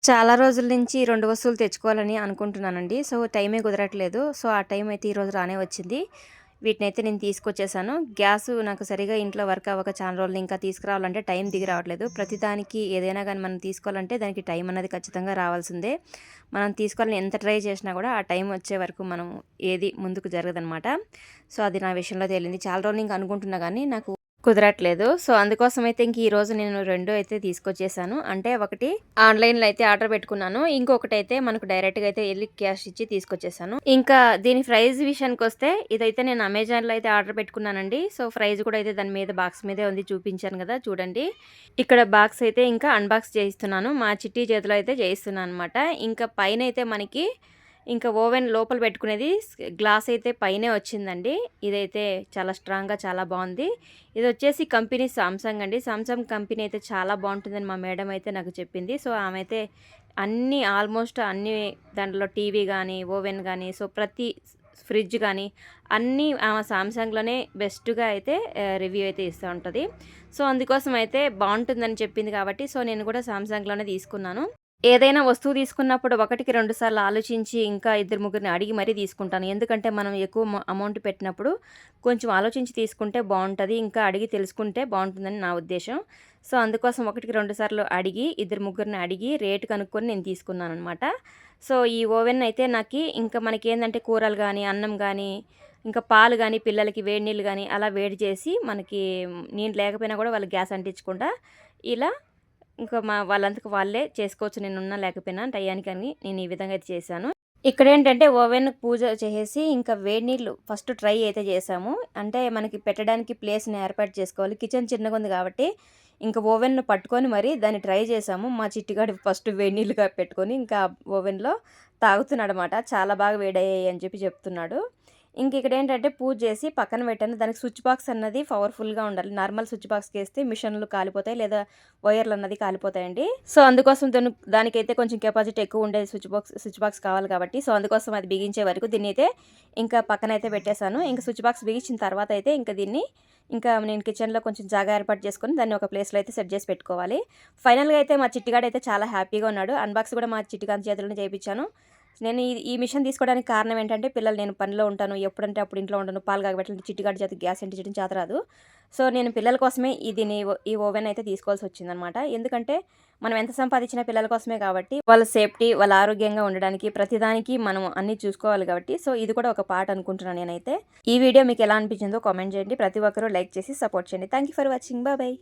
చాలా రోజుల నుంచి 2 వస్తువులు తెచ్చుకోవాలని అనుకుంటున్నానండి. సో, టైమే కుదరట్లేదు. సో, ఆ టైం అయితే ఈరోజు రానే వచ్చింది. వీటినైతే నేను తీసుకొచ్చేసాను. గ్యాసు నాకు సరిగ్గా ఇంట్లో వర్క్ అవ్వక చాలా రోజులు ఇంకా తీసుకురావాలంటే టైం దిగి రావట్లేదు. ప్రతిదానికి ఏదైనా గానీ మనం తీసుకోవాలంటే దానికి టైం అన్నది ఖచ్చితంగా రావాల్సిందే. మనం తీసుకోవాలని ఎంత ట్రై చేసినా కూడా ఆ టైం వచ్చే వరకు మనం ఏది ముందుకు జరగదనమాట. సో, అది నా విషయంలో తేలింది. చాలా రోజులు ఇంక అనుకుంటున్నా గానీ నాకు కుదరట్లేదు. సో, అందుకోసమైతే ఇంక ఈరోజు నేను 2 అయితే తీసుకొచ్చేసాను. అంటే ఒకటి ఆన్‌లైన్‌లో అయితే ఆర్డర్ పెట్టుకున్నాను. ఇంకొకటైతే మనకు డైరెక్ట్‌గా అయితే ఎళ్లి క్యాష్ ఇచ్చి తీసుకొచ్చేసాను. ఇంకా దీని ప్రైస్ విషయానికొస్తే ఇదైతే నేను అమెజాన్‌లో అయితే ఆర్డర్ పెట్టుకున్నానండి. సో, ప్రైస్ కూడా అయితే దాని మీద బాక్స్ మీదే ఉంది చూపించాను కదా! చూడండి. ఇక్కడ బాక్స్ అయితే ఇంకా అన్‌బాక్స్ చేయిస్తున్నాను. మా చిట్టి చేతిలో అయితే చేయిస్తున్నాననమాట. ఇంకా పైనైతే మనకి ఇంకా ఓవెన్ లోపల పెట్టుకునేది గ్లాస్ అయితే పైనే వచ్చిందండి. ఇదైతే చాలా స్ట్రాంగ్‌గా చాలా బావుంది. ఇదొచ్చేసి కంపెనీ సామ్‌సంగ్ అండి. సామ్‌సంగ్ కంపెనీ అయితే చాలా బావుంటుందని మా మేడం అయితే నాకు చెప్పింది. సో, ఆమె అయితే ఆల్మోస్ట్ అన్నీ దాంట్లో టీవీ గానీ, ఓవెన్ గానీ, సో, ప్రతి ఫ్రిడ్జ్ గానీ అన్నీ ఆమె సామ్‌సంగ్‌లోనే బెస్ట్‌గా అయితే రివ్యూ అయితే ఇస్తా ఉంటది. సో, అందుకోసం అయితే బావుంటుందని చెప్పింది కాబట్టి సో, నేను కూడా సామ్‌సంగ్‌లోనే తీసుకున్నాను. ఏదైనా వస్తువు తీసుకున్నప్పుడు ఒకటికి 2 సార్లు ఆలోచించి, ఇంకా ఇద్దరు ముగ్గురిని అడిగి మరీ తీసుకుంటాను. ఎందుకంటే మనం ఎక్కువ అమౌంట్ పెట్టినప్పుడు కొంచెం ఆలోచించి తీసుకుంటే బావుంటది. ఇంకా అడిగి తెలుసుకుంటే బావుంటుందని నా ఉద్దేశ్యం. సో, అందుకోసం ఒకటికి 2 సార్లు అడిగి, ఇద్దరు ముగ్గురిని అడిగి రేట్ కనుక్కొని నేను తీసుకున్నాననమాట. సో, ఈ ఓవెన్ అయితే ఇంకా మనకేందంటే కూరలు గానీ, అన్నం గానీ, ఇంకా పాలు గానీ, పిల్లలకి వేడి నీళ్ళు గానీ అలా వేడి చేసి మనకి నేను లేకపోయినా కూడా వాళ్ళు గ్యాస్ అంటించకుండా ఇలా ఇంకా వాళ్ళంతకు వాళ్ళే చేసుకోవచ్చు నేనున్నా లేకపోయినా టయానికని నేను ఈ విధంగా అయితే చేశాను. ఇక్కడేంటంటే ఓవెన్‌కి పూజ చేసేసి ఇంకా వేడి నీళ్ళు ఫస్ట్ ట్రై అయితే చేశాము. అంటే మనకి పెట్టడానికి ప్లేస్‌ని ఏర్పాటు చేసుకోవాలి. కిచెన్ చిన్నగుంది కాబట్టి ఇంక ఓవెన్‌ను పట్టుకొని మరి దాన్ని ట్రై చేశాము. మా చిట్టిగాడు ఫస్ట్ వేడి నీళ్ళుగా పెట్టుకొని ఇంకా ఓవెన్‌లో తాగుతున్నాడనమాట. చాలా బాగా వేడయ్యాయి అని చెప్తున్నాడు. ఇక్కడేంటంటే పూజ చేసి పక్కన పెట్టాను. దానికి స్విచ్ బాక్స్ అన్నది పవర్‌ఫుల్‌గా ఉండాలి. నార్మల్ స్విచ్ బాక్స్‌కేస్తే మిషన్‌లు కాలిపోతాయి లేదా వైర్‌లన్నది కాలిపోతాయండి. సో, అందుకోసం దానికైతే కొంచెం కెపాసిటీ ఎక్కువుండే స్విచ్ బాక్స్ కావాలి కాబట్టి సో, అందుకోసం అది బిగించే వరకు దీన్నైతే ఇంకా పక్కనైతే పెట్టేశాను. ఇంక స్విచ్ బాక్స్ బిగించిన తర్వాత అయితే దీన్ని నేను కిచెన్‌లో కొంచెం జాగా ఏర్పాటు చేసుకొని దాన్ని ఒక ప్లేస్‌లో అయితే సెట్ చేసి పెట్టుకోవాలి. ఫైనల్‌గా అయితే మా చిట్టిగాడైతే చాలా హ్యాపీగా ఉన్నాడు. అన్‌బాక్స్ కూడా మా చిట్టిగాని చేతుల్లోనే చేపించాను. నేను ఈ మిషన్ తీసుకోవడానికి కారణం ఏంటంటే, నేను పనిలో ఉంటాను. ఎప్పుడంటే అప్పుడు ఇంట్లో ఉండను. పాలు కాగబెట్టాలంటే చిట్టిగాడి చేత గ్యాస్ అంటించడం చేత రాదు. సో, నేను పిల్లల కోసమే ఈ ఓవెన్ అయితే తీసుకోవాల్సొచ్చిందనమాట. ఎందుకంటే, మనం ఎంత సంపాదించినా పిల్లల కోసమే కాబట్టి, వాళ్ళ సేఫ్టీ, వాళ్ళ ఆరోగ్యంగా ఉండడానికి ప్రతిదానికి మనం అన్నీ చూసుకోవాలి కాబట్టి, సో, ఇది కూడా ఒక పార్ట్ అనుకుంటున్నాను నేనైతే. ఈ వీడియో మీకు ఎలా అనిపించిందో కామెంట్ చేయండి. ప్రతి ఒక్కరూ లైక్ చేసి సపోర్ట్ చేయండి. Thank you for watching. Bye.